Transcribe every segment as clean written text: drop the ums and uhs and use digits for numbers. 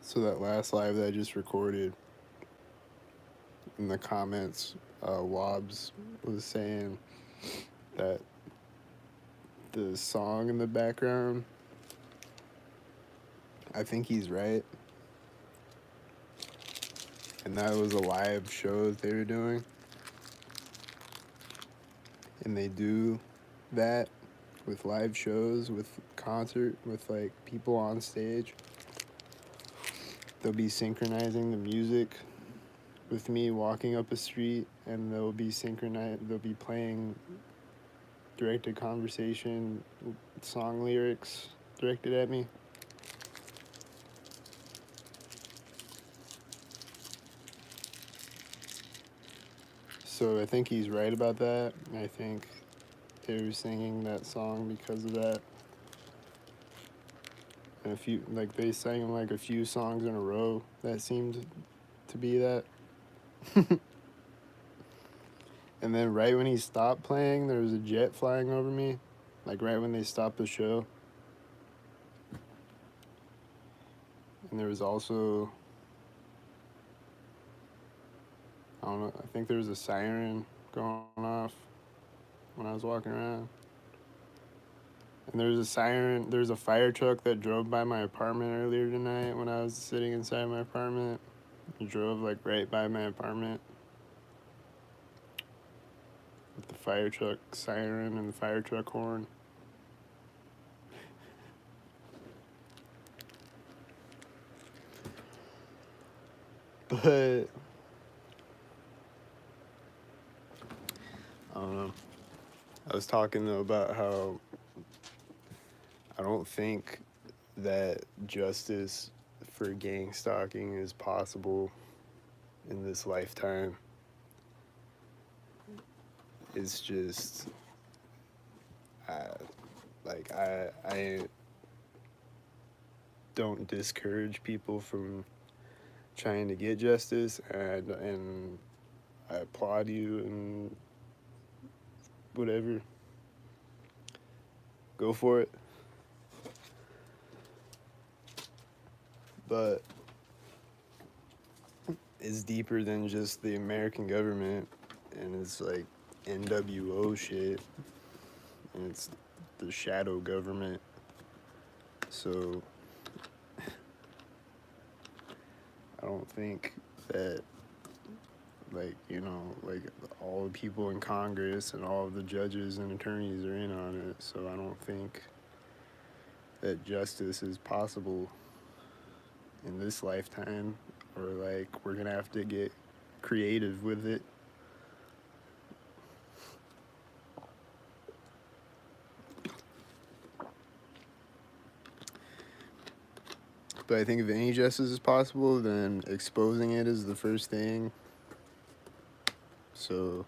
So that last live that I just recorded, in the comments, Wobbs was saying that the song in the background, I think he's right. And that was a live show that they were doing. And they do that with live shows, with concert, with like people on stage. They'll be synchronizing the music with me walking up a street, and they'll be playing directed conversation song lyrics directed at me. So I think he's right about that. I think they were singing that song because of that. And they sang like a few songs in a row that seemed to be that. And then right when he stopped playing, there was a jet flying over me. Like right when they stopped the show. And there was also, I don't know, I think there was a siren going off when I was walking around. And there was a siren, there was a fire truck that drove by my apartment earlier tonight when I was sitting inside my apartment. It drove like right by my apartment with the fire truck siren and the fire truck horn. But I don't know. I was talking though about how I don't think that justice for gang stalking is possible in this lifetime. It's just, uh, I don't discourage people from trying to get justice, and I applaud you and whatever. Go for it. But it's deeper than just the American government, and it's like NWO shit, and it's the shadow government. So I don't think that, like, like all the people in Congress and all of the judges and attorneys are in on it. So I don't think that justice is possible in this lifetime, or like we're gonna have to get creative with it. But I think if any justice is possible, then exposing it is the first thing. So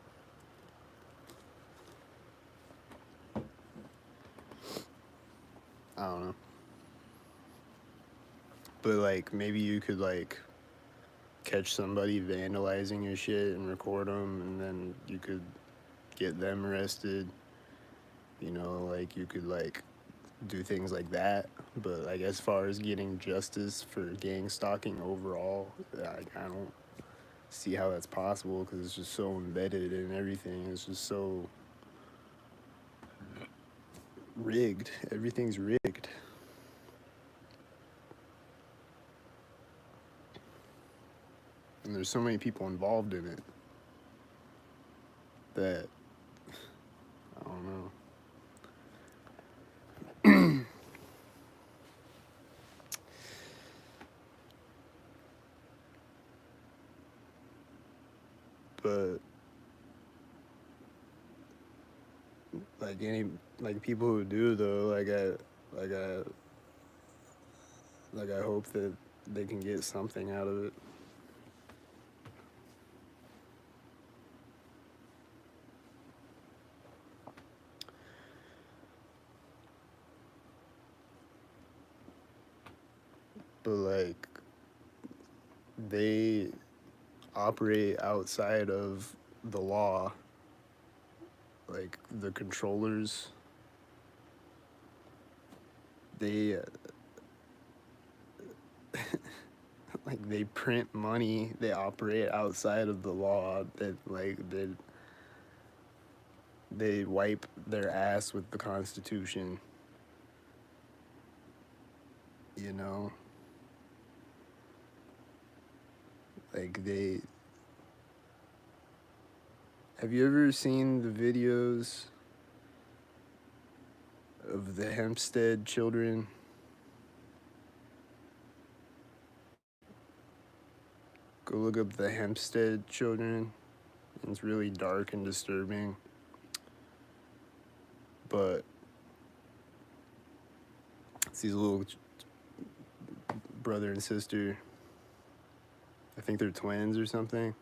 I don't know. But like maybe you could like catch somebody vandalizing your shit and record them, and then you could get them arrested. Like you could like do things like that. But like as far as getting justice for gang stalking overall, I don't see how that's possible, because it's just so embedded in everything. It's just so rigged. Everything's rigged. And there's so many people involved in it that I don't know. But like people who do though, like I I hope that they can get something out of it. But like they operate outside of the law. Like the controllers, they like they print money, they operate outside of the law, that like they wipe their ass with the Constitution, you know? Like they have you ever seen the videos of the Hempstead children? Go look up the Hempstead children. It's really dark and disturbing. But it's these little brother and sister. I think they're twins or something.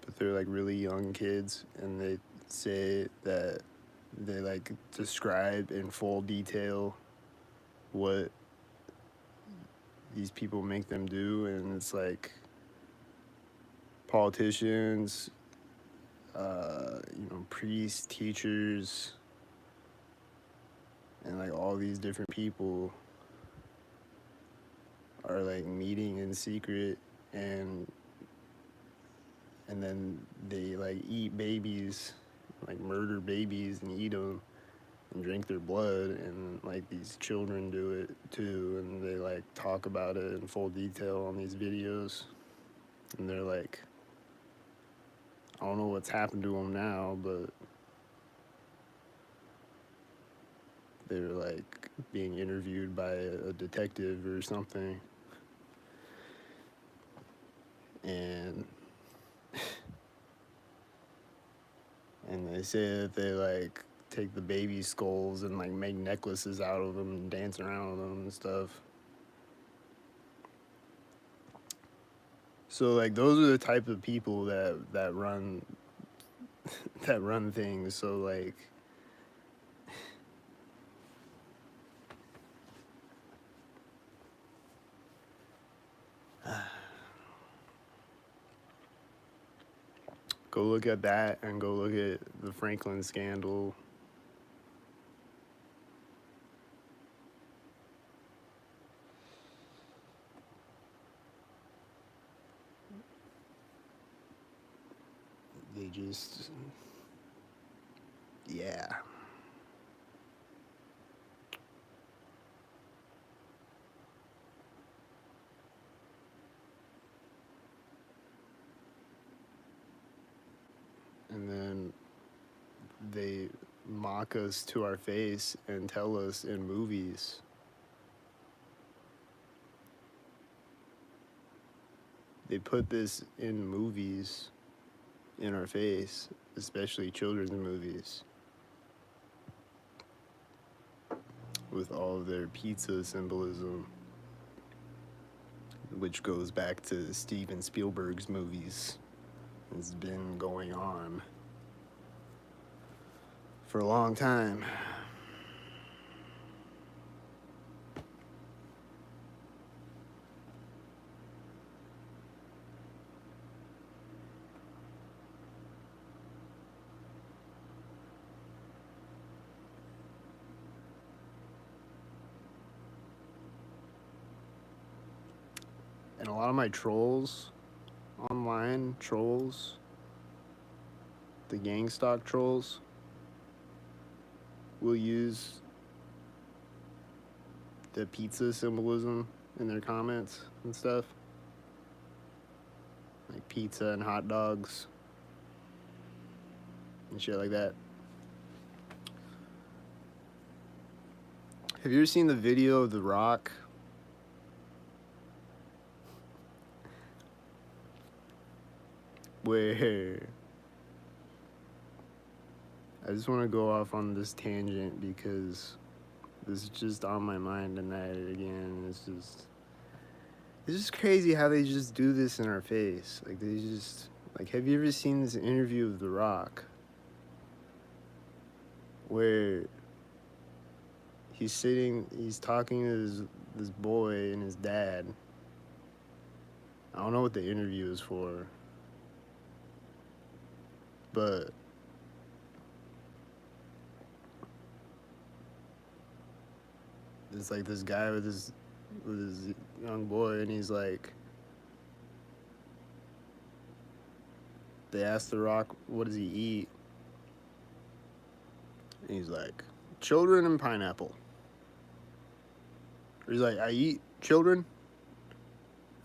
But they're like really young kids, and they say that they like describe in full detail what these people make them do, and it's like politicians, priests, teachers, and like all these different people are like meeting in secret, and then they like eat babies, like murder babies and eat them and drink their blood, and like these children do it too, and they like talk about it in full detail on these videos, and they're like, I don't know what's happened to them now, but they're like being interviewed by a detective or something, and they say that they like take the baby skulls and like make necklaces out of them and dance around with them and stuff. So like those are the type of people that run that run things. So like go look at that, and go look at the Franklin scandal. They just, yeah. And then they mock us to our face and tell us in movies. They put this in movies in our face, especially children's movies, with all of their pizza symbolism, which goes back to Steven Spielberg's movies. It's been going on for a long time. And a lot of my trolls, online trolls, the gang stalk trolls, will use the pizza symbolism in their comments and stuff. Like pizza and hot dogs and shit like that. Have you ever seen the video of The Rock? Where I just want to go off on this tangent because this is just on my mind tonight again. It's just crazy how they just do this in our face. Like they just, like, have you ever seen this interview of The Rock where he's talking to this boy and his dad. I don't know what the interview is for, but it's like this guy with with his young boy, and he's like, they asked The Rock, what does he eat? And he's like, children and pineapple. He's like, I eat children?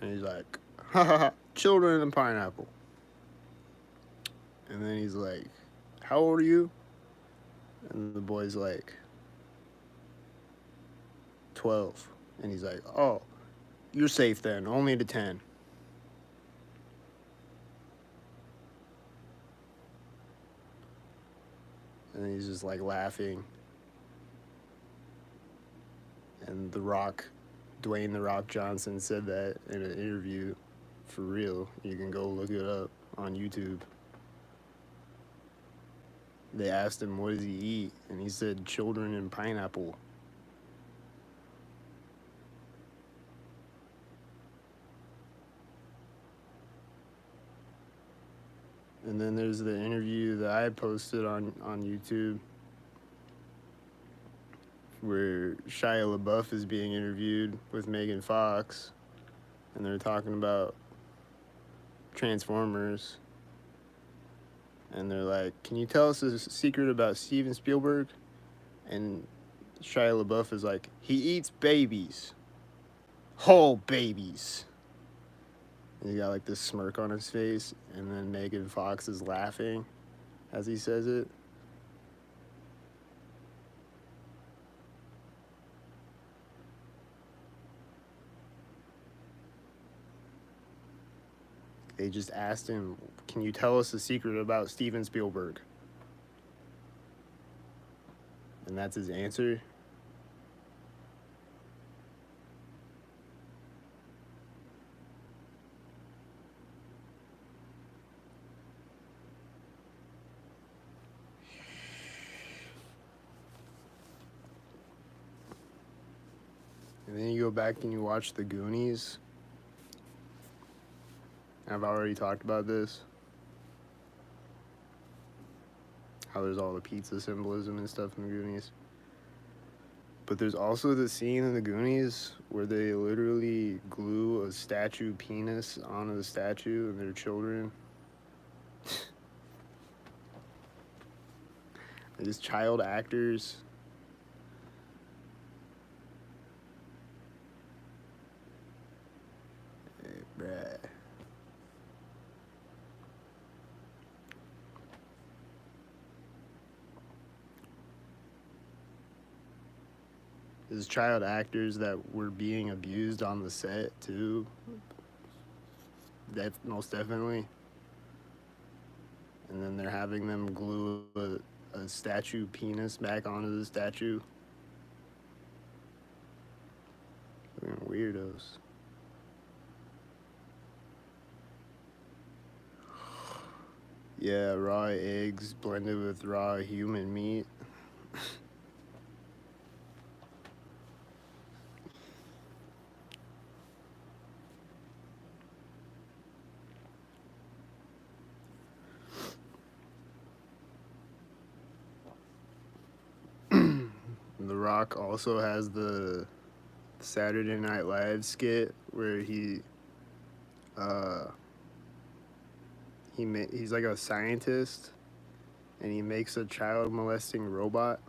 And he's like, ha ha ha, children and pineapple. And then he's like, how old are you? And the boy's like, 12. And he's like, oh, you're safe then, only to 10. And he's just like laughing. And Dwayne The Rock Johnson said that in an interview for real. You can go look it up on YouTube. They asked him, what does he eat? And he said, children and pineapple. And then there's the interview that I posted on YouTube where Shia LaBeouf is being interviewed with Megan Fox, and they're talking about Transformers. And they're like, can you tell us a secret about Steven Spielberg? And Shia LaBeouf is like, he eats babies. Whole babies. And he got like this smirk on his face, and then Megan Fox is laughing as he says it. They just asked him, can you tell us a secret about Steven Spielberg? And that's his answer. And then you go back and you watch The Goonies. I've already talked about this. How there's all the pizza symbolism and stuff in The Goonies. But there's also the scene in The Goonies where they literally glue a statue penis onto the statue and their children. These child actors. Hey, bruh. There's child actors that were being abused on the set too. Most definitely. And then they're having them glue a statue penis back onto the statue. Weirdos. Yeah, raw eggs blended with raw human meat. The Rock also has the Saturday Night Live skit where he's like a scientist, and he makes a child molesting robot,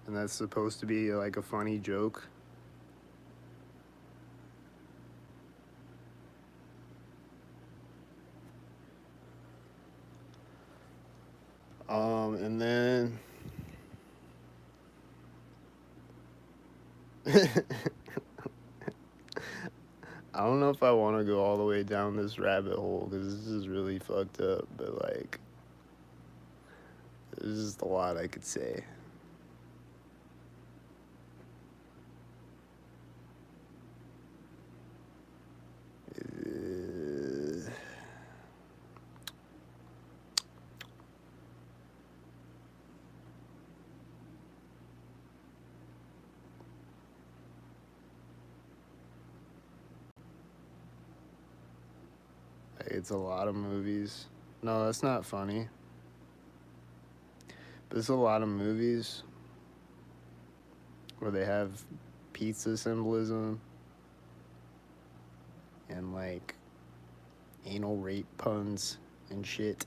and that's supposed to be like a funny joke. And then I don't know if I want to go all the way down this rabbit hole because this is really fucked up, but like, there's just a lot I could say. It's a lot of movies. No, that's not funny. But there's a lot of movies where they have pizza symbolism and like anal rape puns and shit.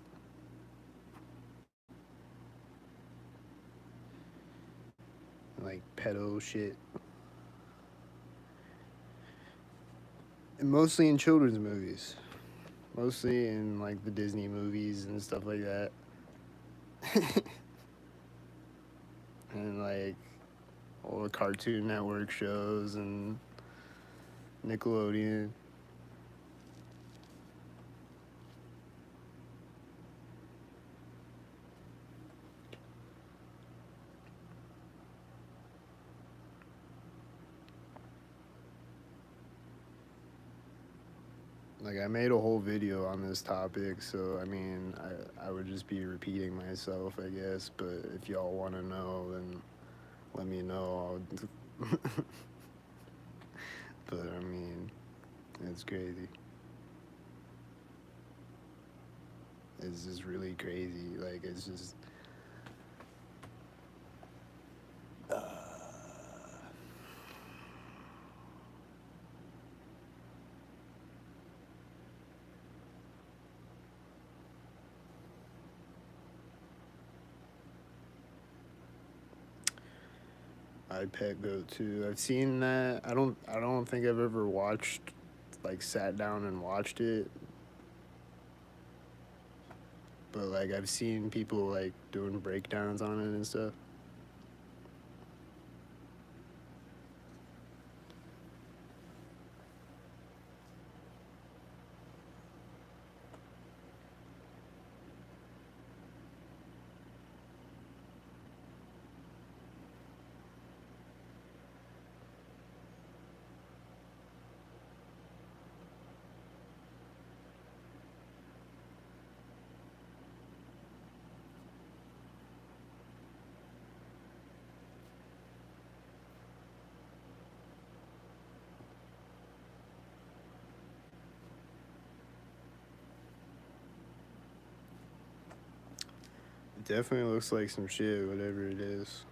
Like pedo shit. And mostly in children's movies. Mostly in like the Disney movies and stuff like that. And like all the Cartoon Network shows and Nickelodeon. Like, I made a whole video on this topic, so I mean, I would just be repeating myself, I guess. But if y'all want to know, then let me know. But I mean, it's crazy. It's just really crazy. Like, it's just. Pet goat too. I've seen that. I don't think I've ever watched, like, sat down and watched it. But like, I've seen people like doing breakdowns on it and stuff. It definitely looks like some shit, whatever it is.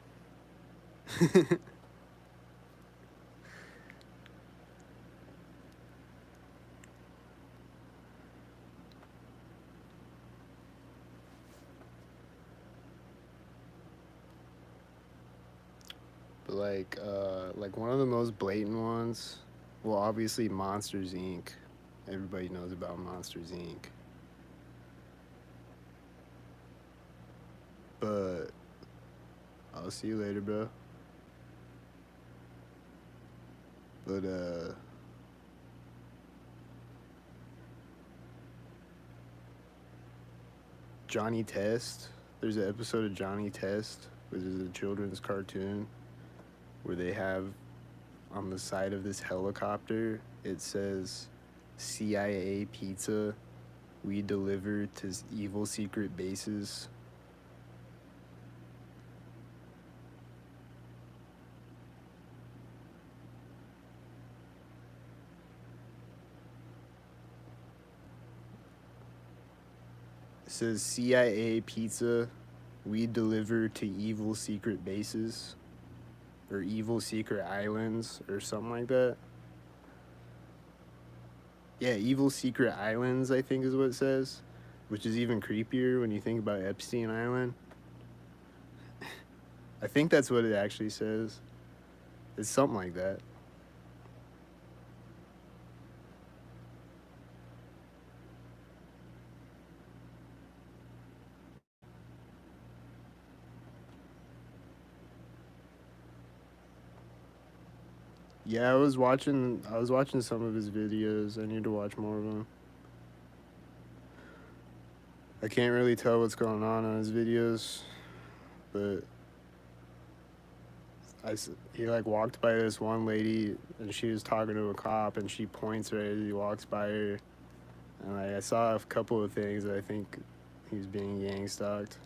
But like one of the most blatant ones, well, obviously Monsters Inc. Everybody knows about Monsters Inc. But I'll see you later, bro. But Johnny Test. There's an episode of Johnny Test, which is a children's cartoon, where they have on the side of this helicopter, it says CIA pizza, we deliver to evil secret bases. It says CIA pizza, we deliver to evil secret bases, or evil secret islands, or something like that. Yeah, evil secret islands, I think is what it says, which is even creepier when you think about Epstein Island. I think that's what it actually says. It's something like that. Yeah, I was watching some of his videos. I need to watch more of them. I can't really tell what's going on his videos, but he like walked by this one lady and she was talking to a cop and she points right as he walks by her, and like I saw a couple of things that I think he's being gang stalked.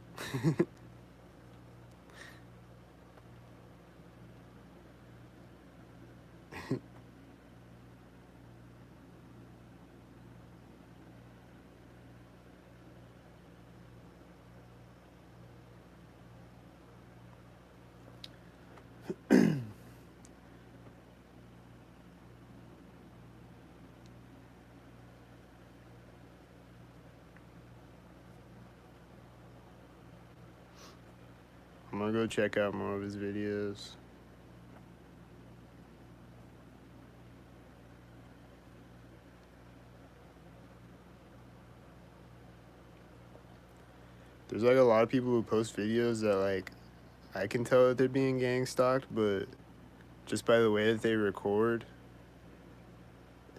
gonna go check out more of his videos. There's like a lot of people who post videos that like I can tell that they're being gang stalked, but just by the way that they record,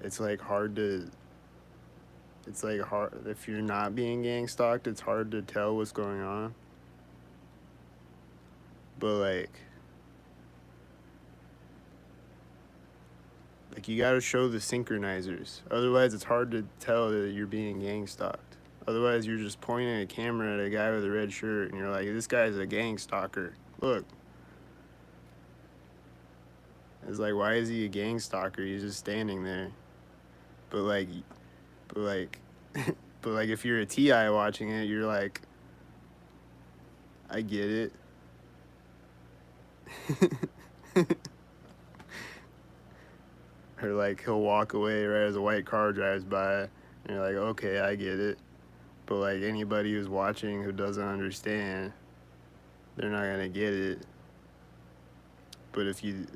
it's like hard to. It's like hard if you're not being gang stalked. It's hard to tell what's going on. But like you gotta show the synchronizers. Otherwise, it's hard to tell that you're being gang stalked. Otherwise, you're just pointing a camera at a guy with a red shirt, and you're like, "This guy's a gang stalker. Look." It's like, why is he a gang stalker? He's just standing there. But like, but like, but like, if you're a TI watching it, you're like, I get it. Or like, he'll walk away right as a white car drives by, and you're like, okay, I get it. But like, anybody who's watching who doesn't understand, they're not gonna get it. But if you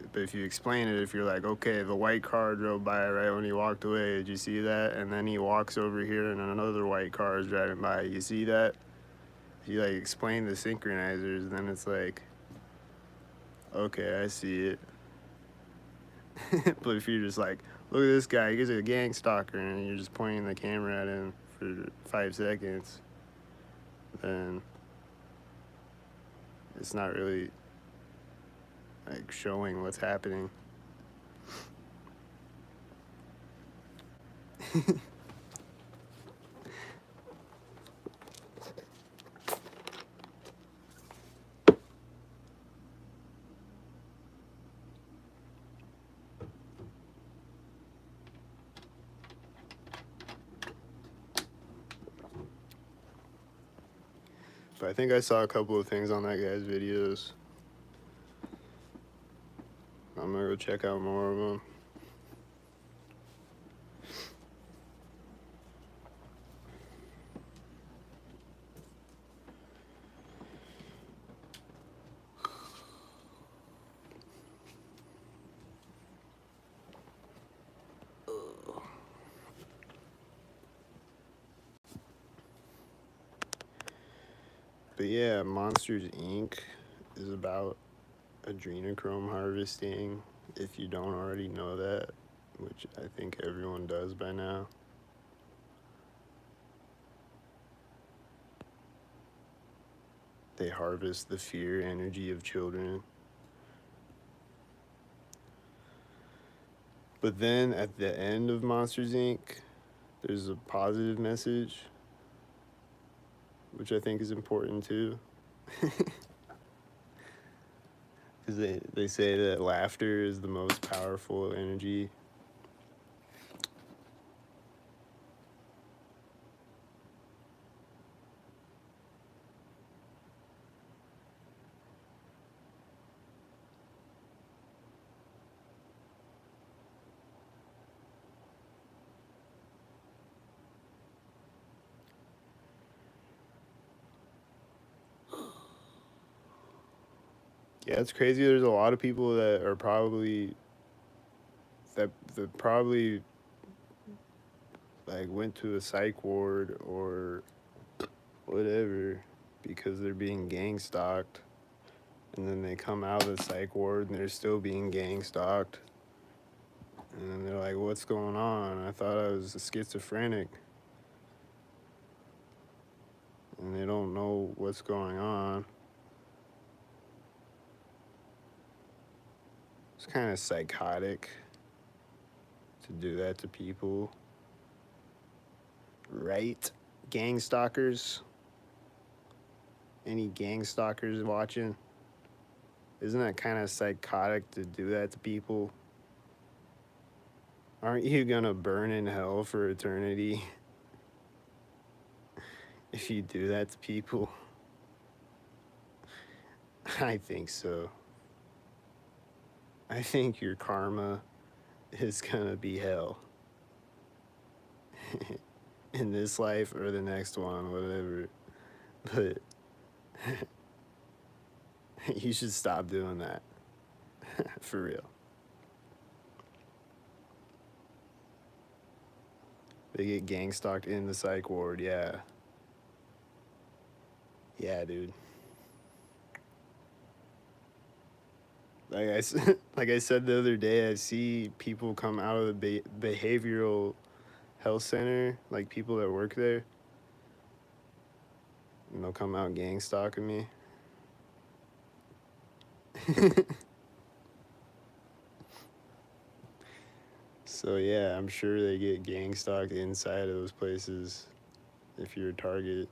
explain it, if you're like, okay, the white car drove by right when he walked away, did you see that? And then he walks over here and another white car is driving by, you see that? If you like explain the synchronizers, then it's like, okay, I see it. But if you're just like, look at this guy, he's a gang stalker, and you're just pointing the camera at him for 5 seconds, then it's not really like showing what's happening. But I think I saw a couple of things on that guy's videos. I'm gonna go check out more of them. But yeah, Monsters Inc. is about adrenochrome harvesting, if you don't already know that, which I think everyone does by now. They harvest the fear energy of children. But then at the end of Monsters Inc., there's a positive message, which I think is important too. Because they say that laughter is the most powerful energy. Yeah, it's crazy. There's a lot of people that are probably that probably like went to a psych ward or whatever because they're being gang stalked, and then they come out of the psych ward and they're still being gang stalked, and then they're like, what's going on? I thought I was a schizophrenic. And they don't know what's going on. It's kind of psychotic to do that to people. Right? Gang stalkers? Any gang stalkers watching? Isn't that kind of psychotic to do that to people? Aren't you gonna burn in hell for eternity if you do that to people? I think so. I think your karma is gonna be hell. In this life or the next one, whatever. But You should stop doing that. For real. They get gang stalked in the psych ward, yeah. Yeah, dude. Like I said the other day, I see people come out of the behavioral health center, like people that work there, and they'll come out gang stalking me. So yeah, I'm sure they get gang stalked inside of those places if you're a target.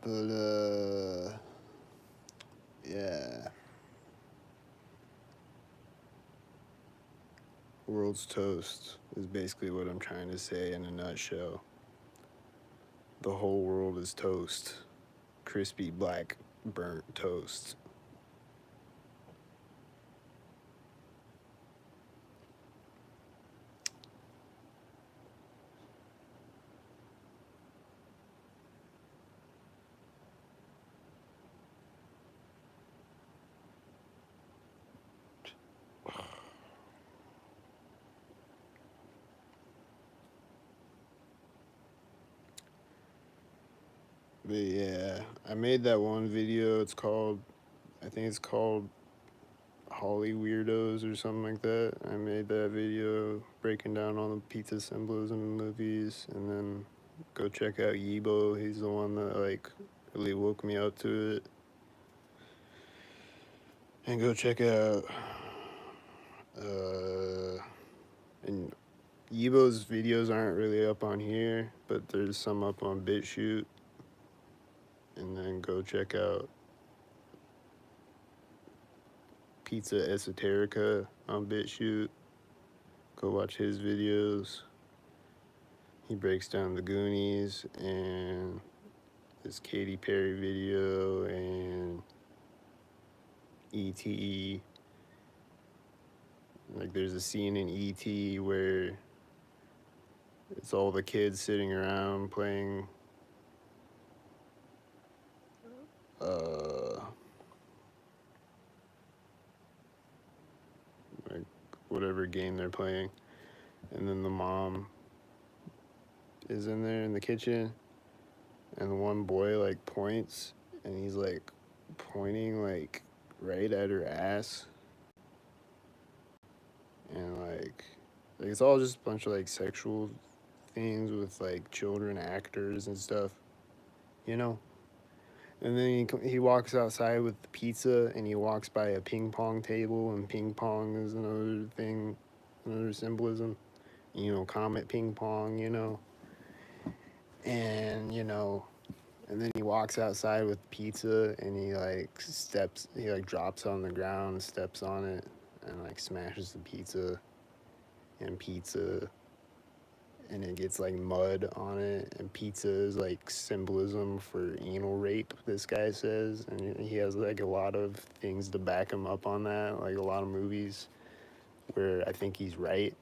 But yeah. World's toast is basically what I'm trying to say in a nutshell. The whole world is toast. Crispy, black, burnt toast. But yeah, I made that one video. I think it's called Holly Weirdos or something like that. I made that video breaking down all the pizza symbolism in movies, and then go check out Yibo. He's the one that like really woke me up to it. And go check out and Yibo's videos aren't really up on here, but there's some up on BitChute. And then go check out Pizza Esoterica on BitChute. Go watch his videos. He breaks down the Goonies and this Katy Perry video and E.T. Like there's a scene in E.T. where it's all the kids sitting around playing like whatever game they're playing, and then the mom is in there in the kitchen, and the one boy like points, and he's like pointing like right at her ass, and like it's all just a bunch of like sexual things with like children actors and stuff, you know. And then he walks outside with the pizza, and he walks by a ping pong table, and ping pong is another thing, another symbolism. You know, Comet ping pong, you know. And, you know, and then he walks outside with pizza, and he like drops on the ground, steps on it, and like smashes the pizza. And it gets like mud on it, and pizza is like symbolism for anal rape, this guy says, and he has like a lot of things to back him up on that, like a lot of movies where I think he's right,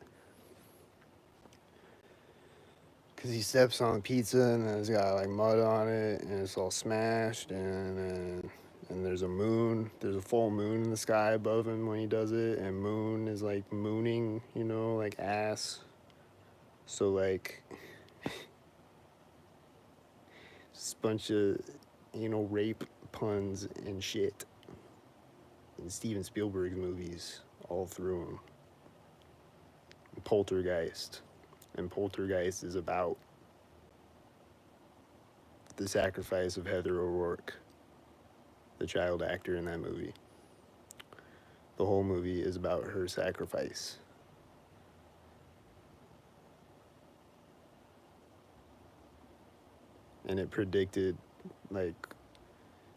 because he steps on the pizza and then it's got like mud on it and it's all smashed, and there's a full moon in the sky above him when he does it, and moon is like mooning, you know, like ass. So like just a bunch of anal rape puns and shit in Steven Spielberg's movies, all through them. Poltergeist. And Poltergeist is about the sacrifice of Heather O'Rourke, the child actor in that movie. The whole movie is about her sacrifice. and it predicted, like,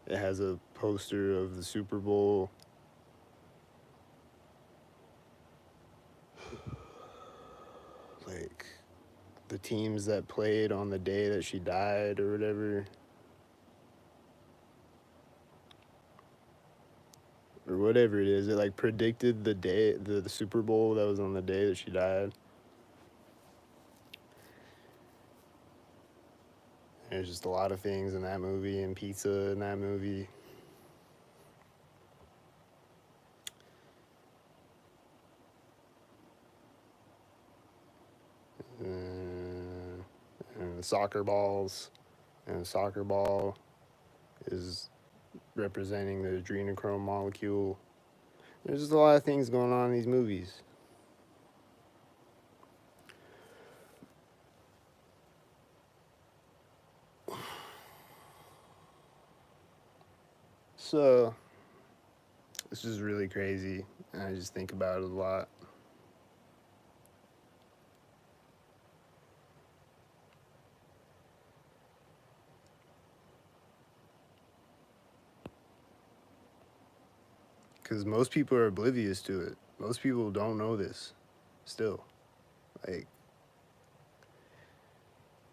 it has a poster of the Super Bowl. Like, the teams that played on the day that she died or whatever. Or whatever it is. It, like, predicted the day, the Super Bowl that was on the day that she died. There's just a lot of things in that movie, and pizza in that movie. And the soccer balls. And the soccer ball is representing the adrenochrome molecule. There's just a lot of things going on in these movies. So, this is really crazy, and I just think about it a lot. Because most people are oblivious to it. Most people don't know this still. Like,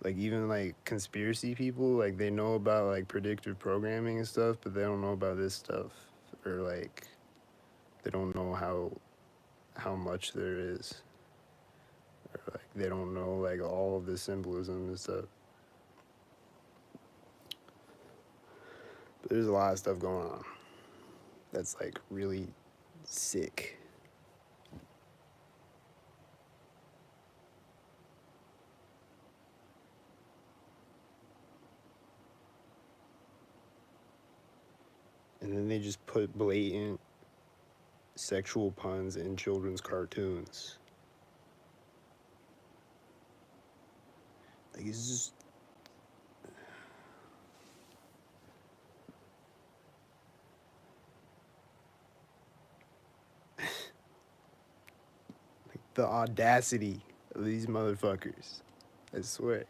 even like conspiracy people, like they know about like predictive programming and stuff, but they don't know about this stuff. Or like they don't know how much there is. Or like they don't know like all of the symbolism and stuff. But there's a lot of stuff going on that's like really sick. And then they just put blatant sexual puns in children's cartoons. Like, it's just. Like, the audacity of these motherfuckers. I swear.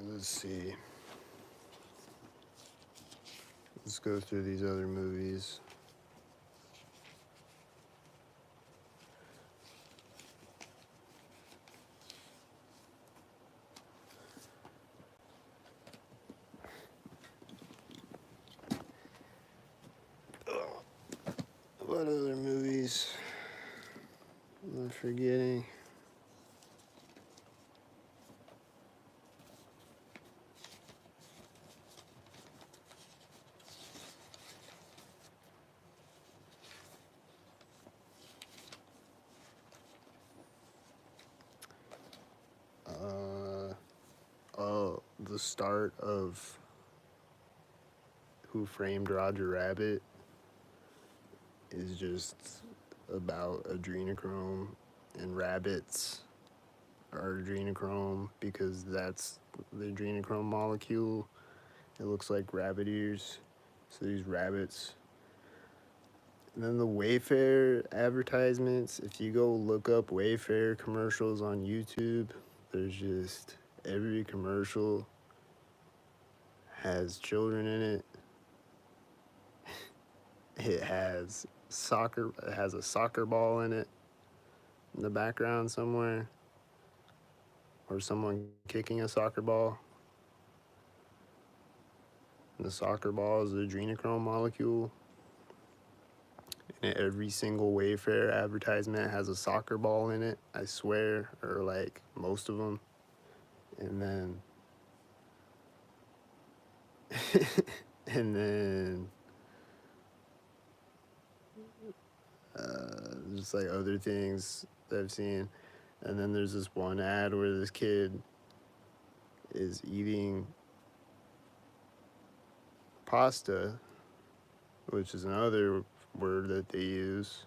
Let's see. Let's go through these other movies. What other movies am I forgetting? The start of Who Framed Roger Rabbit is just about adrenochrome, and rabbits are adrenochrome because that's the adrenochrome molecule. It looks like rabbit ears. So these rabbits. And then the Wayfair advertisements, if you go look up Wayfair commercials on YouTube, there's just every commercial has children in it. It has a soccer ball in it in the background somewhere, or someone kicking a soccer ball. And the soccer ball is the adrenochrome molecule. And every single Wayfair advertisement has a soccer ball in it, I swear, or like most of them. And then and then just like other things that I've seen. And then there's this one ad where this kid is eating pasta, which is another word that they use.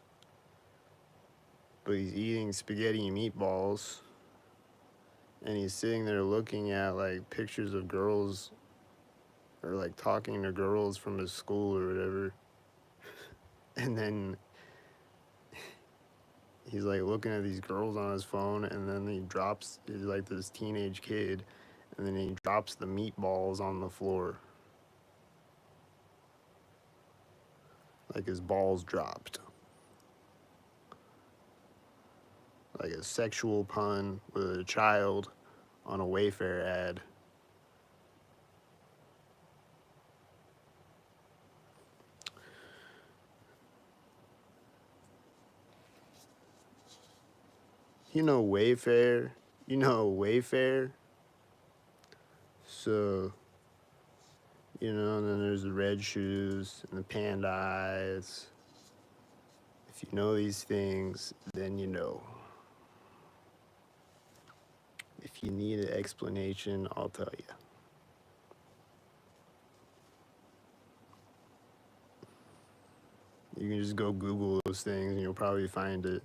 But he's eating spaghetti and meatballs, and he's sitting there looking at like pictures of girls, or like talking to girls from his school or whatever. And then he's like looking at these girls on his phone, and then he's like this teenage kid, and then he drops the meatballs on the floor. Like his balls dropped. Like a sexual pun with a child on a Wayfair ad. You know Wayfair? You know Wayfair? So, and then there's the red shoes and the panda eyes. If you know these things, then you know. If you need an explanation, I'll tell you. You can just go Google those things and you'll probably find it.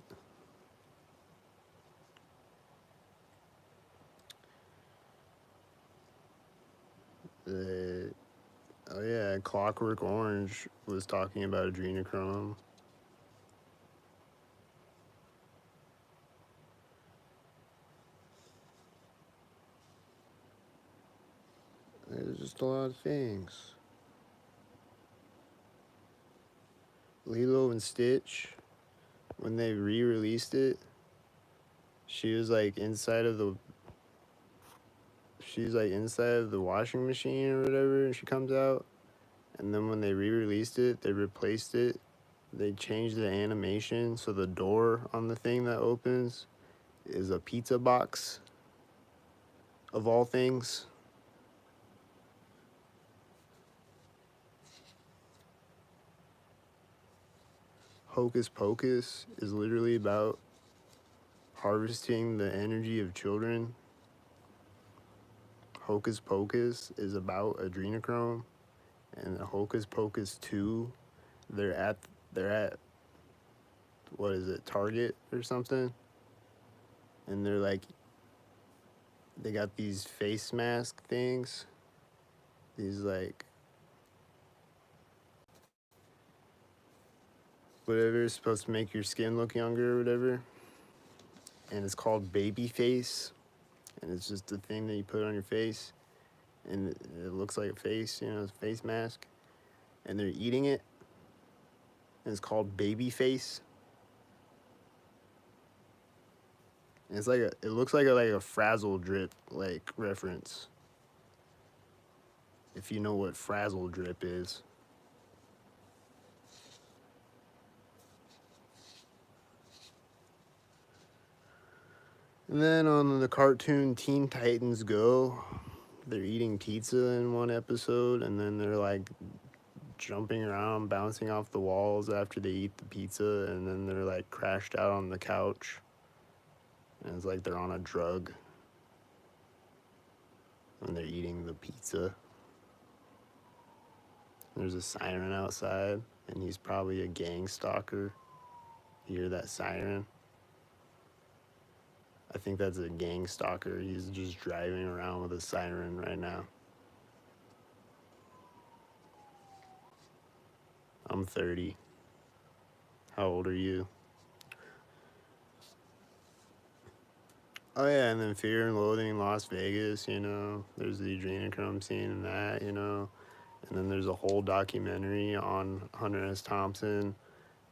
Oh yeah, Clockwork Orange was talking about adrenochrome. There's just a lot of things. Lilo and Stitch, when they re-released it, she was like inside of the washing machine or whatever, and she comes out. And then when they re-released it, they replaced it. They changed the animation so the door on the thing that opens is a pizza box, of all things. Hocus Pocus is literally about harvesting the energy of children. Hocus Pocus is about adrenochrome, and Hocus Pocus 2, they're at what is it, Target or something, and they're like, they got these face mask things, these like whatever is supposed to make your skin look younger or whatever, and it's called baby face, and it's just a thing that you put on your face, and it looks like a face, it's a face mask, and they're eating it, and it's called baby face. And it's like it looks like a Frazzle drip like reference, if you know what Frazzle drip is. And then on the cartoon Teen Titans Go, they're eating pizza in one episode, and then they're like jumping around, bouncing off the walls after they eat the pizza, and then they're like crashed out on the couch. And it's like they're on a drug when they're eating the pizza. There's a siren outside, and he's probably a gang stalker. You hear that siren? I think that's a gang stalker. He's just driving around with a siren right now. I'm 30. How old are you? Oh yeah, and then Fear and Loathing in Las Vegas, there's the adrenochrome scene in that, and then there's a whole documentary on Hunter S. Thompson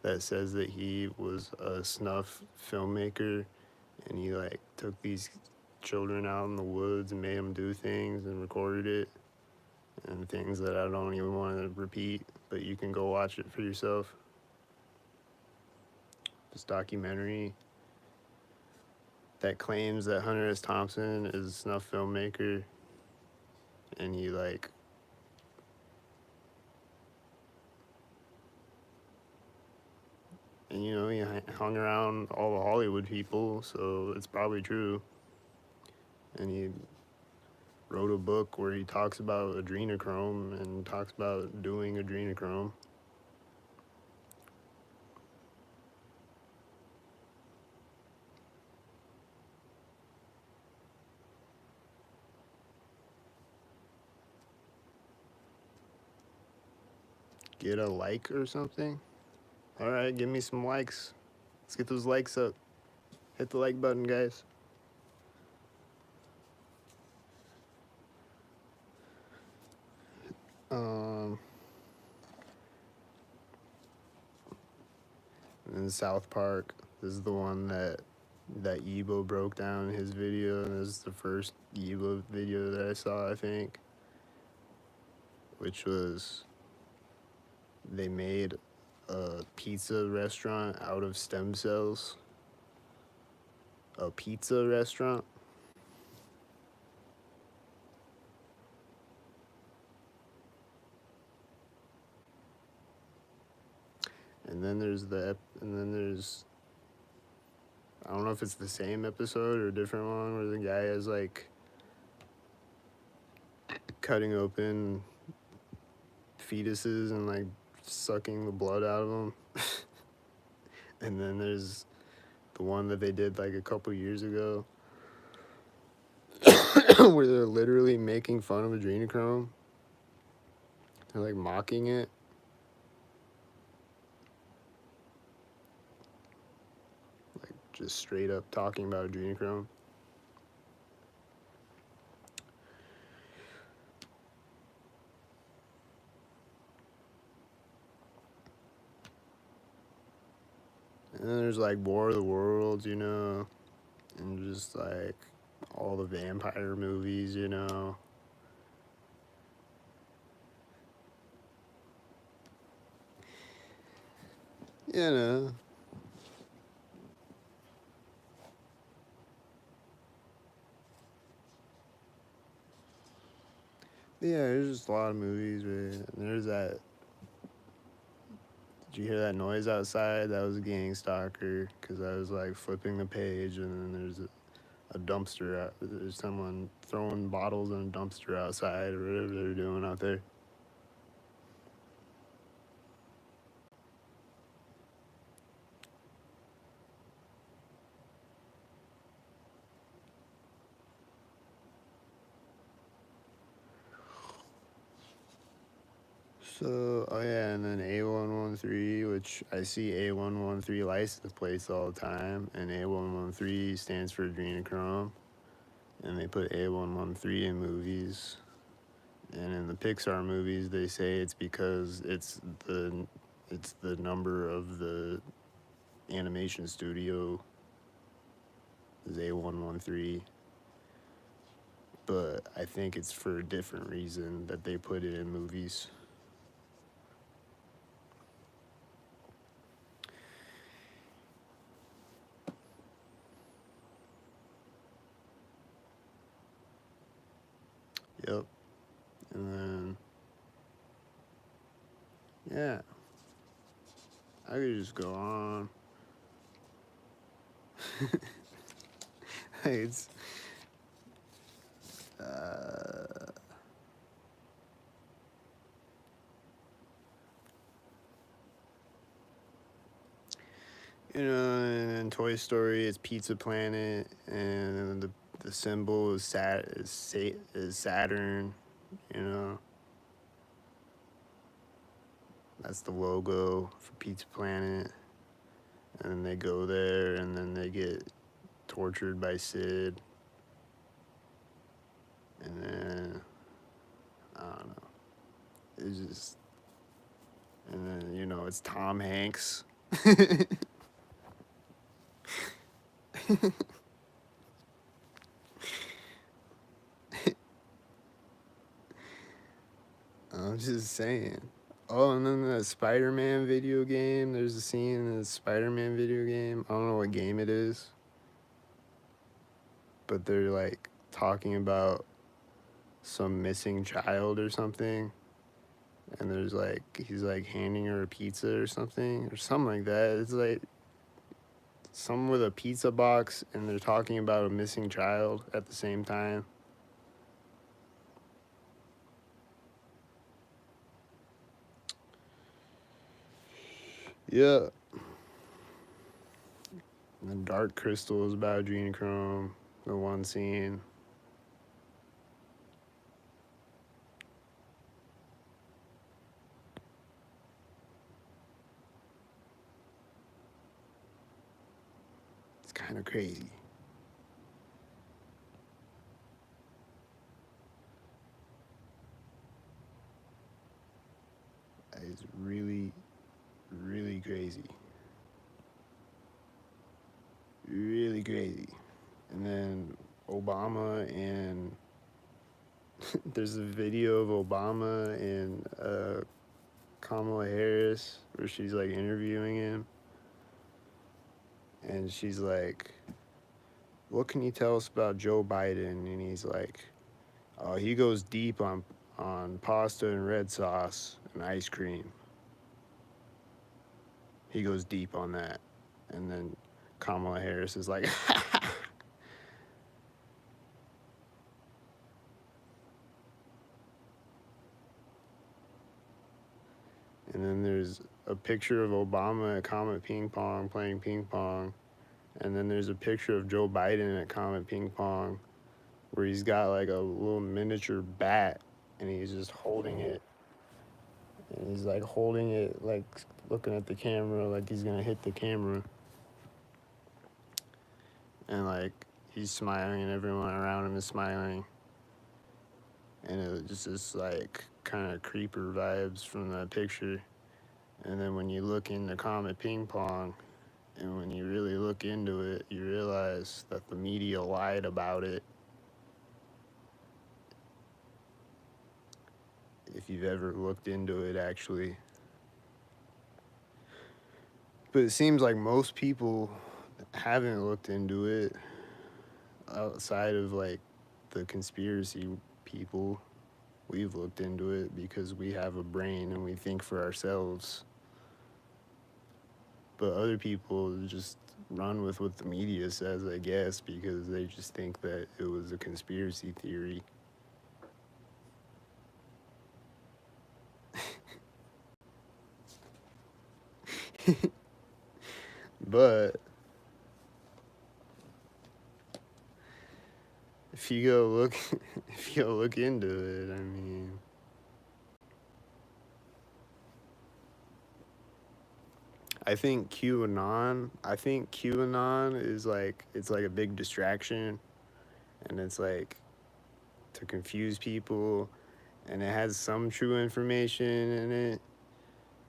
that says that he was a snuff filmmaker, and he like took these children out in the woods and made them do things and recorded it, and things that I don't even want to repeat, but you can go watch it for yourself. This documentary that claims that Hunter S. Thompson is a snuff filmmaker, and he like and he hung around all the Hollywood people, so it's probably true. And he wrote a book where he talks about adrenochrome and talks about doing adrenochrome. get a like or something? Alright, give me some likes. Let's get those likes up. Hit the like button, guys. In South Park, this is the one that Ebo broke down in his video, and this is the first Ebo video that I saw, I think, which was they made a pizza restaurant out of stem cells. A pizza restaurant. And then there's I don't know if it's the same episode or a different one where the guy is like cutting open fetuses and like sucking the blood out of them. And then there's the one that they did like a couple years ago where they're literally making fun of adrenochrome. They're like mocking it. Like just straight up talking about adrenochrome. And then there's like War of the Worlds, you know, and just like all the vampire movies, you know. You know. Yeah, there's just a lot of movies, man. And there's that. Did you hear that noise outside? That was a gangstalker, because I was like flipping the page, and then there's a dumpster out. There's someone throwing bottles in a dumpster outside, or whatever they're doing out there. So, oh yeah, and then A113, which I see A113 license plates all the time, and A113 stands for adrenochrome, and they put A113 in movies, and in the Pixar movies they say it's because it's the number of the animation studio is A113, but I think it's for a different reason that they put it in movies. Yep. And then, yeah, I could just go on. It's, you know, and in Toy Story, it's Pizza Planet, and the symbol is Saturn, you know. That's the logo for Pizza Planet. And then they go there, and then they get tortured by Sid. And then, I don't know. It's just, and then, you know, it's Tom Hanks. I'm just saying. Oh, and then the Spider-Man video game. There's a scene in the Spider-Man video game. I don't know what game it is. But they're like talking about some missing child or something. And there's like, he's like handing her a pizza or something like that. It's like someone with a pizza box, and they're talking about a missing child at the same time. Yeah. And the Dark Crystal is about adrenochrome, the one scene. kind of crazy. It's really, really crazy. Really crazy. And then Obama and there's a video of Obama and Kamala Harris where she's like interviewing him, and she's like, "What can you tell us about Joe Biden?" And he's like, "Oh, he goes deep on pasta and red sauce and ice cream. He goes deep on that." And then Kamala Harris is like, and then there's a picture of Obama at Comet Ping Pong playing ping pong. And then there's a picture of Joe Biden at Comet Ping Pong where he's got like a little miniature bat and he's just holding it. And he's like holding it, like looking at the camera, like he's gonna hit the camera. And like he's smiling and everyone around him is smiling. And it was just like kind of creeper vibes from that picture. And then when you look into Comet Ping Pong, and when you really look into it, you realize that the media lied about it. If you've ever looked into it, actually. But it seems like most people haven't looked into it outside of like the conspiracy people. We've looked into it because we have a brain and we think for ourselves. But other people just run with what the media says, I guess, because they just think that it was a conspiracy theory. But if you go look if you go look into it, I mean, I think QAnon is like, it's like a big distraction, and it's like to confuse people, and it has some true information in it,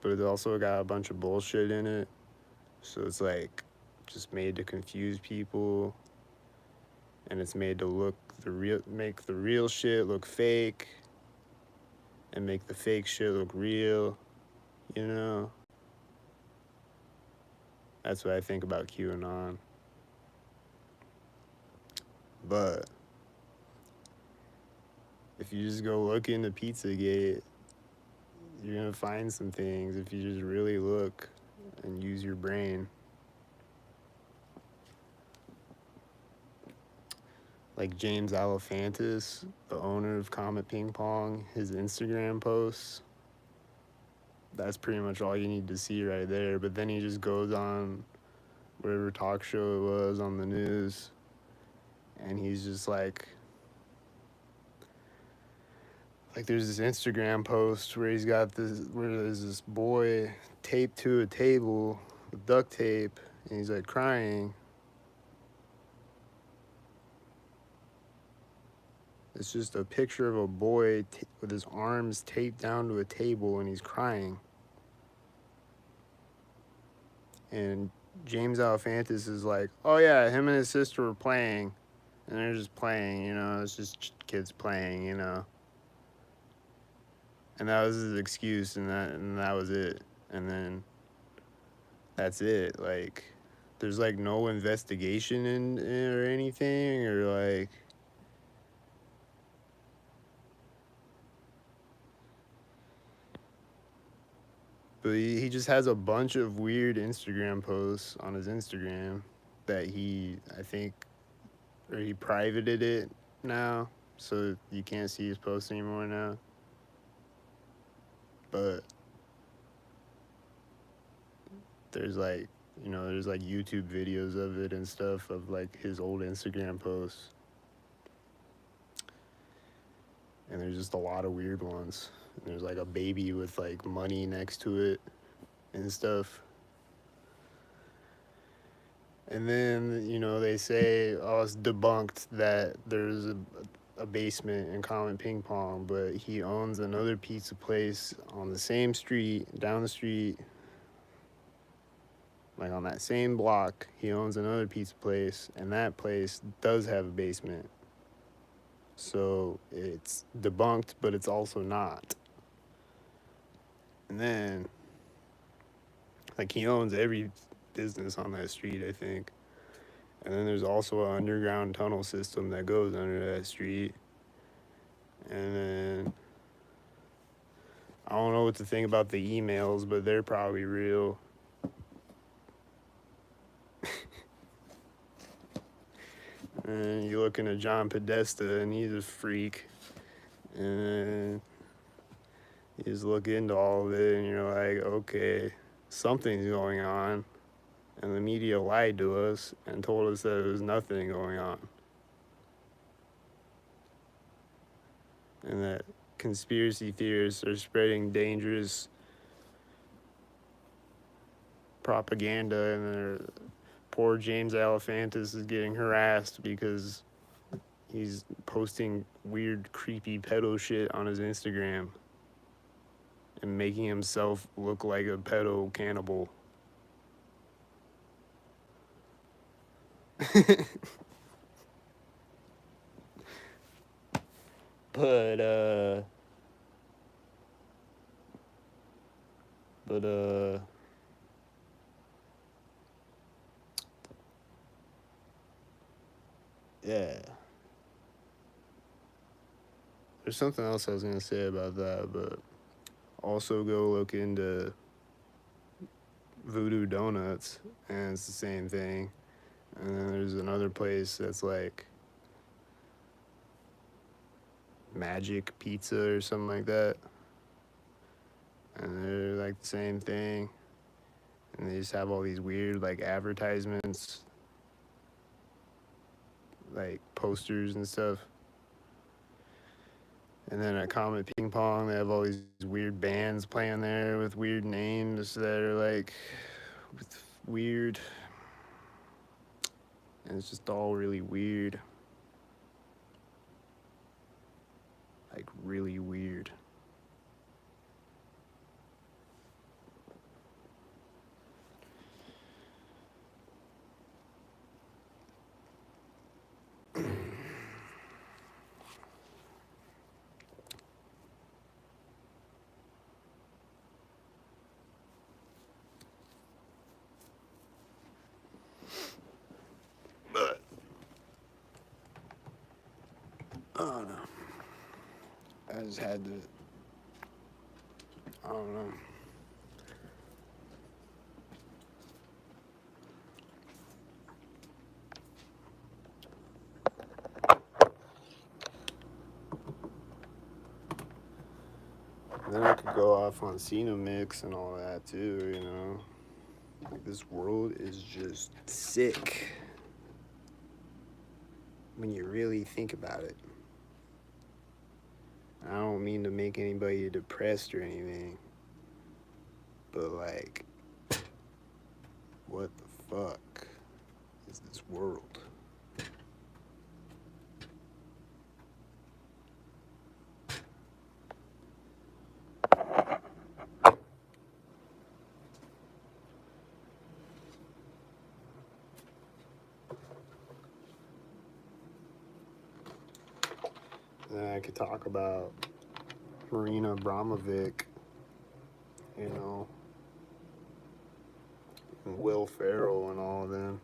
but it's also got a bunch of bullshit in it. So it's like just made to confuse people, and it's made to make the real shit look fake and make the fake shit look real, you know? That's what I think about QAnon. But if you just go look into Pizzagate, you're gonna find some things if you just really look and use your brain. Like James Alefantis, the owner of Comet Ping Pong, his Instagram posts, that's pretty much all you need to see right there. But then he just goes on whatever talk show it was on the news, and he's just like there's this Instagram post where where there's this boy taped to a table with duct tape, and he's like crying. It's just a picture of a boy with his arms taped down to a table, and he's crying. And James Alefantis is like, "Oh yeah, him and his sister were playing, and they're just playing, you know. It's just kids playing, you know." And that was his excuse, and that was it. And then that's it. Like, there's like no investigation in it or anything, or like, but he just has a bunch of weird Instagram posts on his Instagram that I think, or he privated it now, so you can't see his posts anymore now. But there's like, there's like YouTube videos of it and stuff, of like his old Instagram posts. And there's just a lot of weird ones. And there's like a baby with like money next to it and stuff. And then, you know, they say, oh, it's debunked that there's a basement in Common Ping Pong, but he owns another pizza place on the same street, down the street, like on that same block. He owns another pizza place, and that place does have a basement. So it's debunked, but it's also not. And then, like, he owns every business on that street, I think. And then there's also an underground tunnel system that goes under that street. And then I don't know what to think about the emails, but they're probably real. And you look into John Podesta, and he's a freak. And you just look into all of it, and you're like, okay, something's going on. And the media lied to us and told us that there was nothing going on. And that conspiracy theorists are spreading dangerous propaganda, and poor James Alefantis is getting harassed because he's posting weird, creepy pedo shit on his Instagram and making himself look like a pedo cannibal. But, yeah. There's something else I was going to say about that, but also go look into Voodoo Donuts, and it's the same thing. And then there's another place that's like Magic Pizza or something like that. And they're like the same thing. And they just have all these weird like advertisements, like posters and stuff. And then at Comet Ping Pong, they have all these weird bands playing there with weird names that are like weird. And it's just all really weird. Like really weird. But I don't know. I just had to. I don't know. Then I could go off on Mix and all that too, you know. Like, this world is just sick when you really think about it. I don't mean to make anybody depressed or anything, but like, what the fuck is this world? Then I could talk about Marina Abramovic, you know, and Will Ferrell and all of them.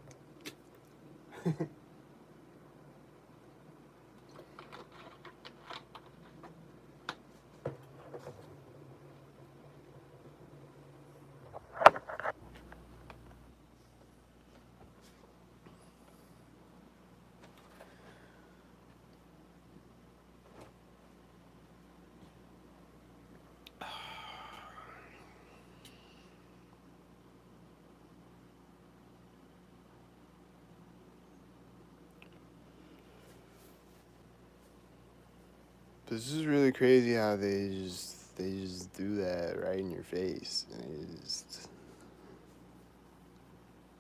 This is really crazy how they just do that right in your face. And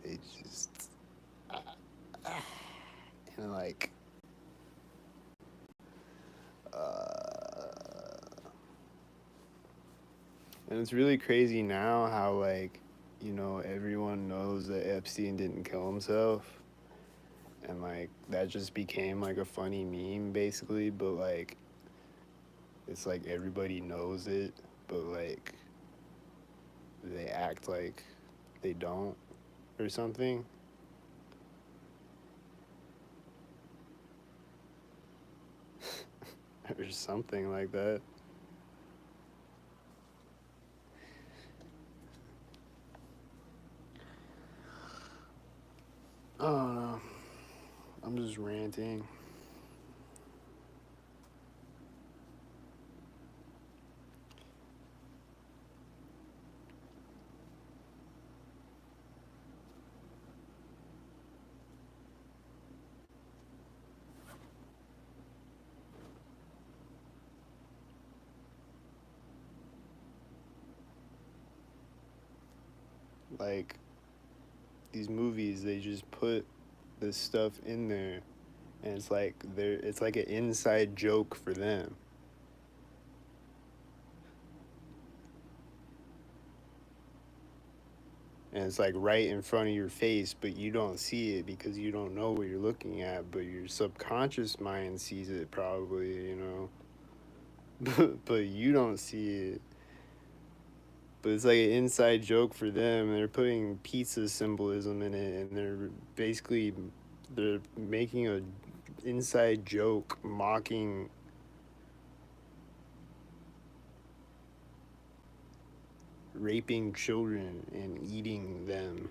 they just and like and it's really crazy now how like, you know, everyone knows that Epstein didn't kill himself, and like that just became like a funny meme basically, but like it's like everybody knows it, but like they act like they don't or something. Or something like that. I don't know. I'm just ranting. Like these movies, they just put this stuff in there, and it's like it's like an inside joke for them. And it's like right in front of your face, but you don't see it because you don't know what you're looking at, but your subconscious mind sees it probably, you know. But you don't see it. But it's like an inside joke for them. They're putting pizza symbolism in it, and they're making a inside joke mocking raping children and eating them.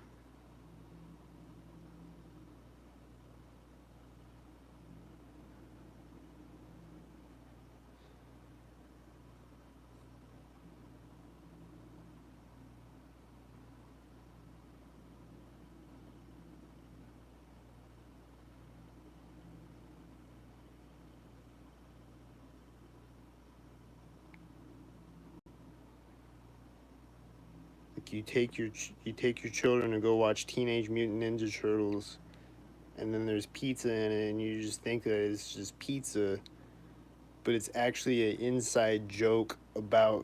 Like you take your children to go watch Teenage Mutant Ninja Turtles, and then there's pizza in it, and you just think that it's just pizza, but it's actually an inside joke about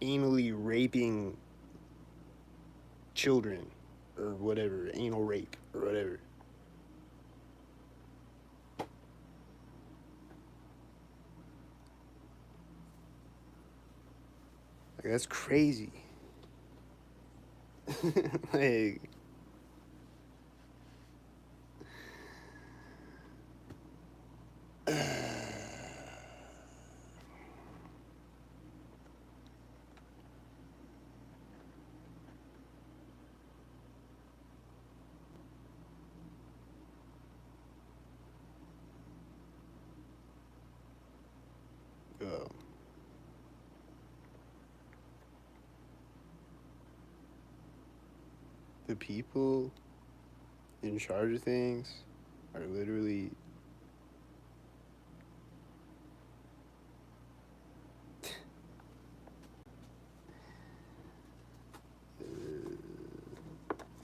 anally raping children or whatever, anal rape or whatever. Like that's crazy. Like uh, the people in charge of things are literally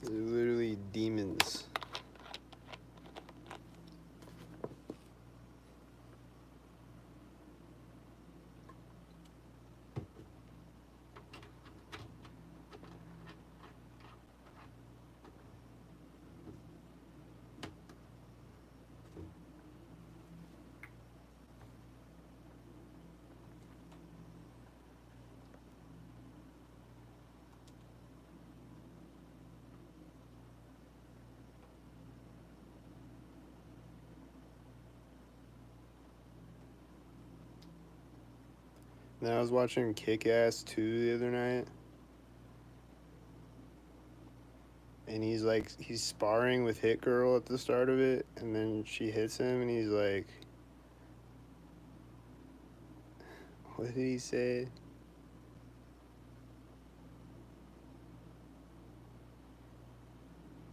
they're literally demons. Then I was watching Kick Ass 2 the other night, and he's sparring with Hit Girl at the start of it, and then she hits him, and he's like, what did he say?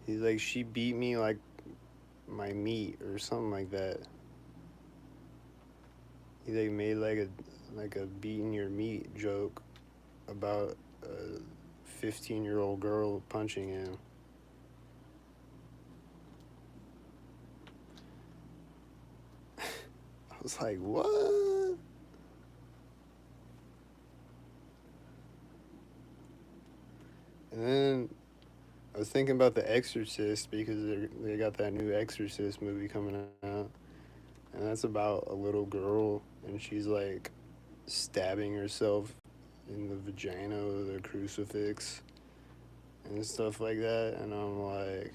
He's like, she beat me like my meat or something like that. He like made like a beating your meat joke about a 15-year-old girl punching him. was like, what? And then I was thinking about The Exorcist because they got that new Exorcist movie coming out. And that's about a little girl and she's like stabbing herself in the vagina with a crucifix and stuff like that. And I'm like,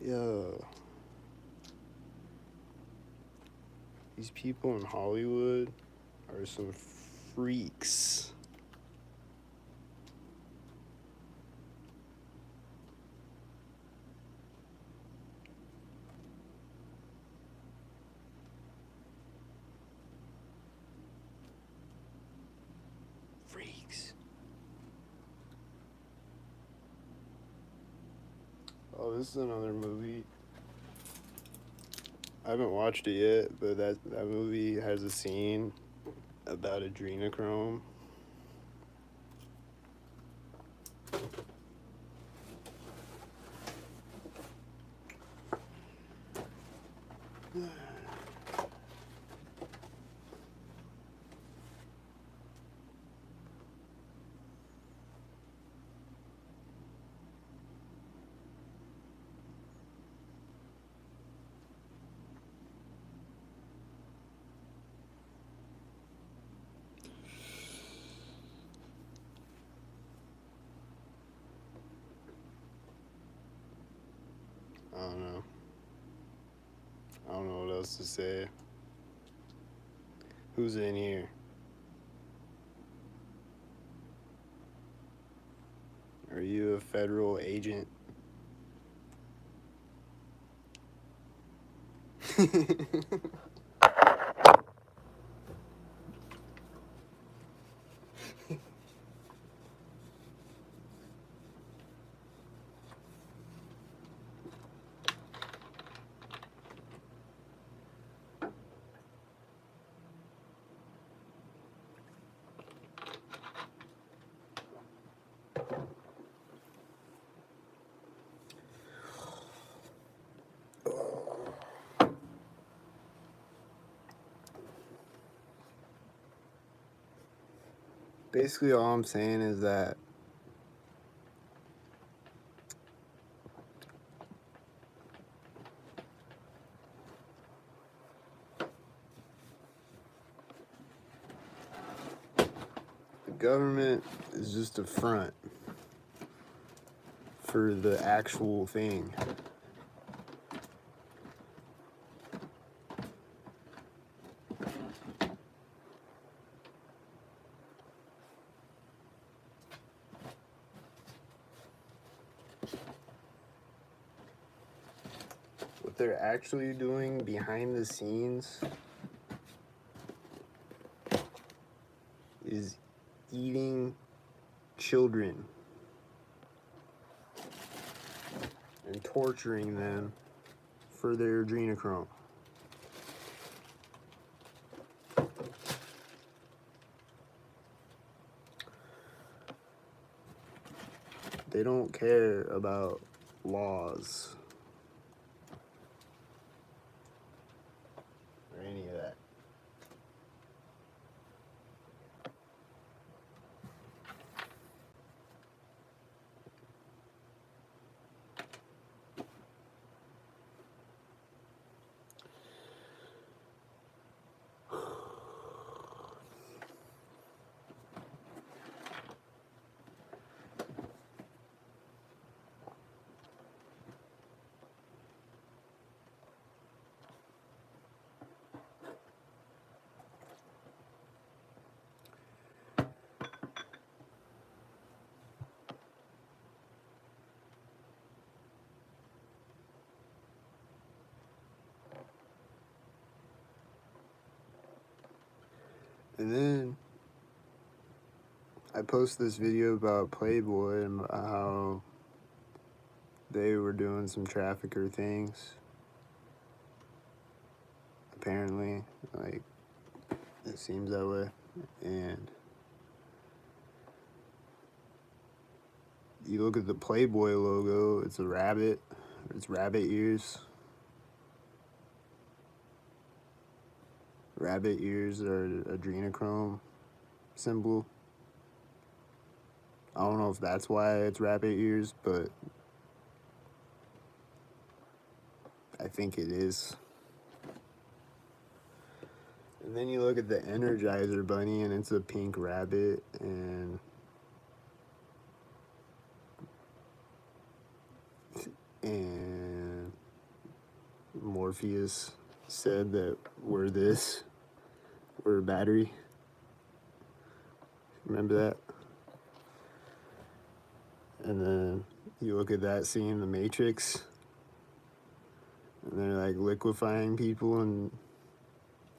yo, these people in Hollywood are some freaks. Freaks. Oh, this is another movie. I haven't watched it yet, but that movie has a scene about adrenochrome. I don't know. I don't know what else to say. Who's in here? Are you a federal agent? Basically, all I'm saying is that the government is just a front for the actual thing. What they're actually doing behind the scenes is eating children and torturing them for their adrenochrome. They don't care about laws or any of that. And then I posted this video about Playboy and how they were doing some trafficker things. Apparently, like, it seems that way. And you look at the Playboy logo, it's a rabbit. It's rabbit ears. rabbit ears or adrenochrome symbol. I don't know if that's why it's rabbit ears, but I think it is. And then you look at the Energizer Bunny, and it's a pink rabbit, and Morpheus said that we're a battery. Remember that? And then you look at that scene in The Matrix, and they're like liquefying people and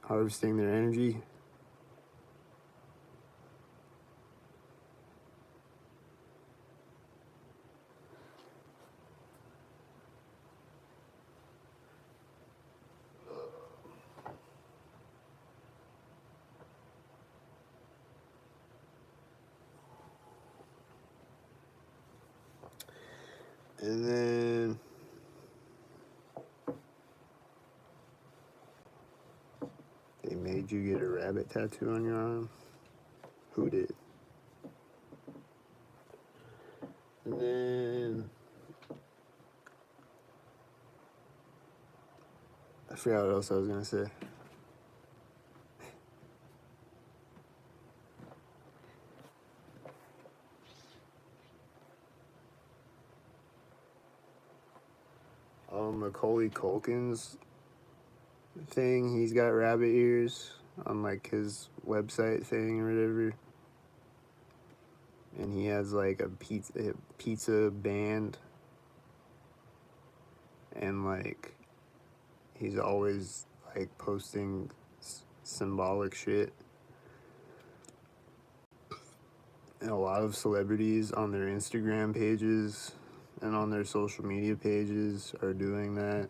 harvesting their energy. And then they made you get a rabbit tattoo on your arm. Who did? And then I forgot what else I was gonna say. Macaulay Culkin's thing, he's got rabbit ears on like his website thing or whatever. And he has like a pizza band, and like he's always like posting symbolic shit. And a lot of celebrities on their Instagram pages and on their social media pages are doing that.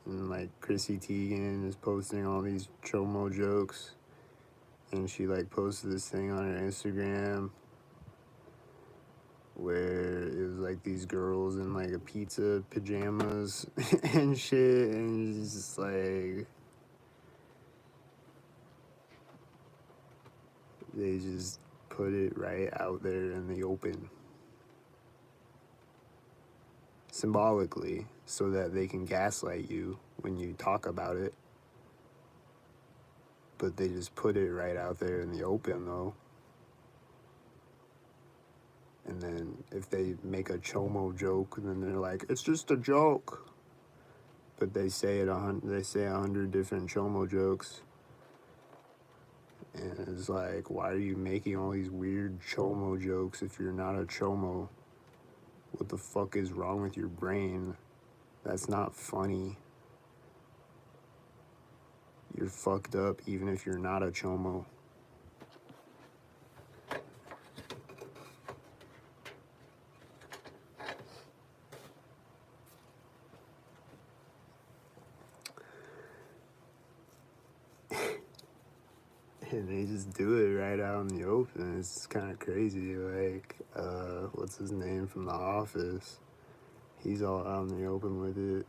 And like Chrissy Teigen is posting all these chomo jokes, and she like posted this thing on her Instagram where it was like these girls in like a pizza pajamas and shit, and it's just like they just put it right out there in the open symbolically so that they can gaslight you when you talk about it. But they just put it right out there in the open though. And then if they make a chomo joke, then they're like, it's just a joke. But they say 100 different chomo jokes. And it's like, why are you making all these weird chomo jokes if you're not a chomo? What the fuck is wrong with your brain? That's not funny. You're fucked up even if you're not a chomo. And they just do it right out in the open. It's kind of crazy. Like, what's his name from The Office? He's all out in the open with it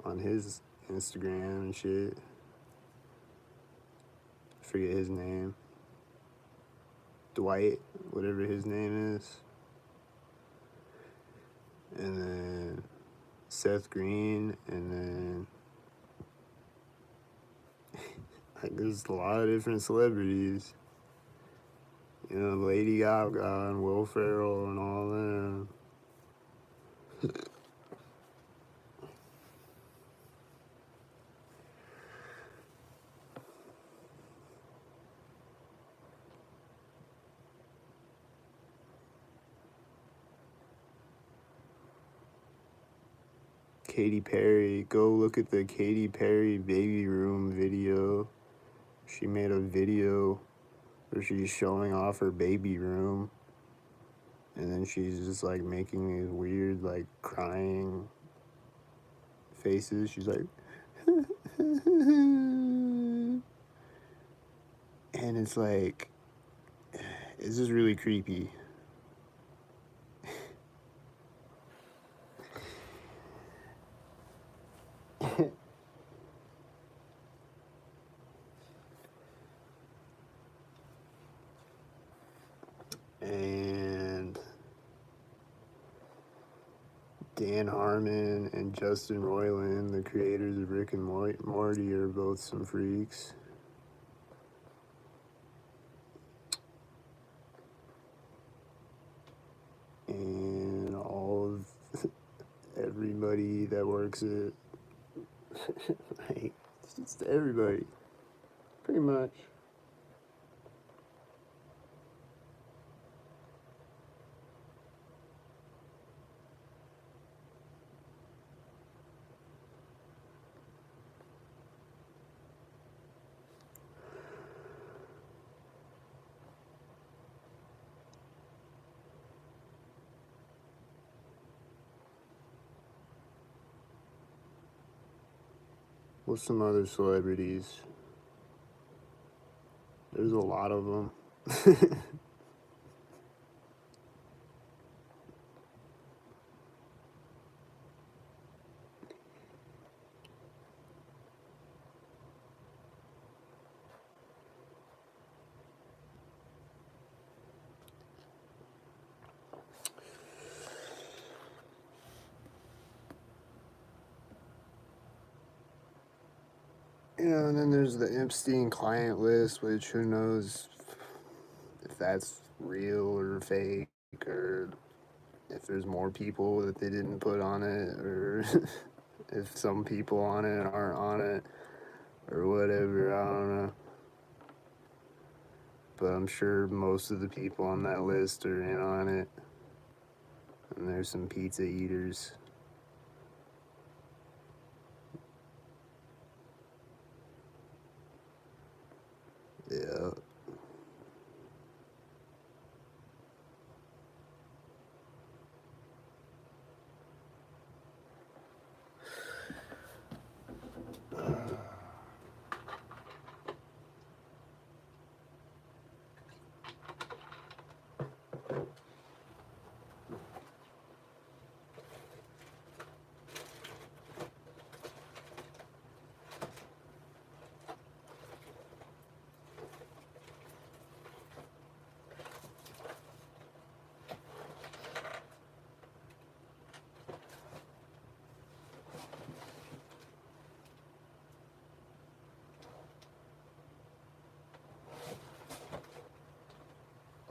on his Instagram and shit. I forget his name. Dwight, whatever his name is. And then Seth Green, and then like there's a lot of different celebrities. You know, Lady Gaga and Will Ferrell and all them. Katy Perry, go look at the Katy Perry baby room video. She made a video where she's showing off her baby room, and then she's just like making these weird like crying faces. She's like and it's like, it's just really creepy. Dan Harmon and Justin Roiland, the creators of Rick and Morty, are both some freaks. And all of everybody that works at, like, just everybody, pretty much. What's some other celebrities? There's a lot of them. You know, and then there's the Epstein client list, which who knows if that's real or fake, or if there's more people that they didn't put on it, or if some people on it aren't on it, or whatever. I don't know. But I'm sure most of the people on that list are in on it. And there's some pizza eaters. Yeah.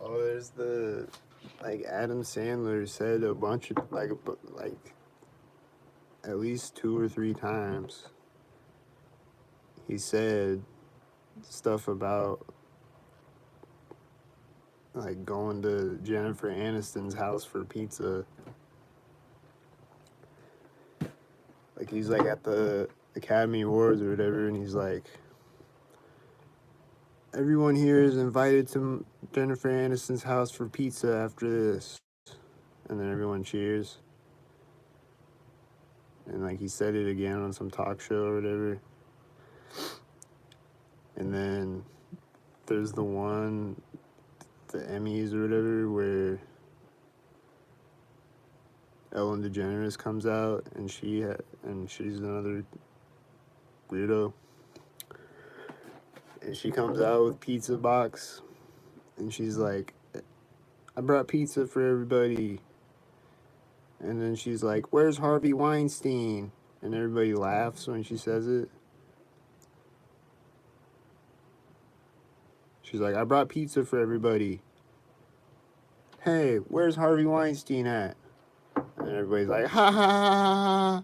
Oh, there's the, like, Adam Sandler said a bunch of, like at least 2 or 3 times. He said stuff about, like, going to Jennifer Aniston's house for pizza. Like, he's, like, at the Academy Awards or whatever, and he's like, everyone here is invited to Jennifer Aniston's house for pizza after this. And then everyone cheers. And, like, he said it again on some talk show or whatever. And then there's the one, the Emmys or whatever, where Ellen DeGeneres comes out, and she's another weirdo. And she comes out with pizza box, and she's like, I brought pizza for everybody. And then she's like, where's Harvey Weinstein? And everybody laughs when she says it. She's like, I brought pizza for everybody. Hey, where's Harvey Weinstein at? And everybody's like, ha ha ha ha ha.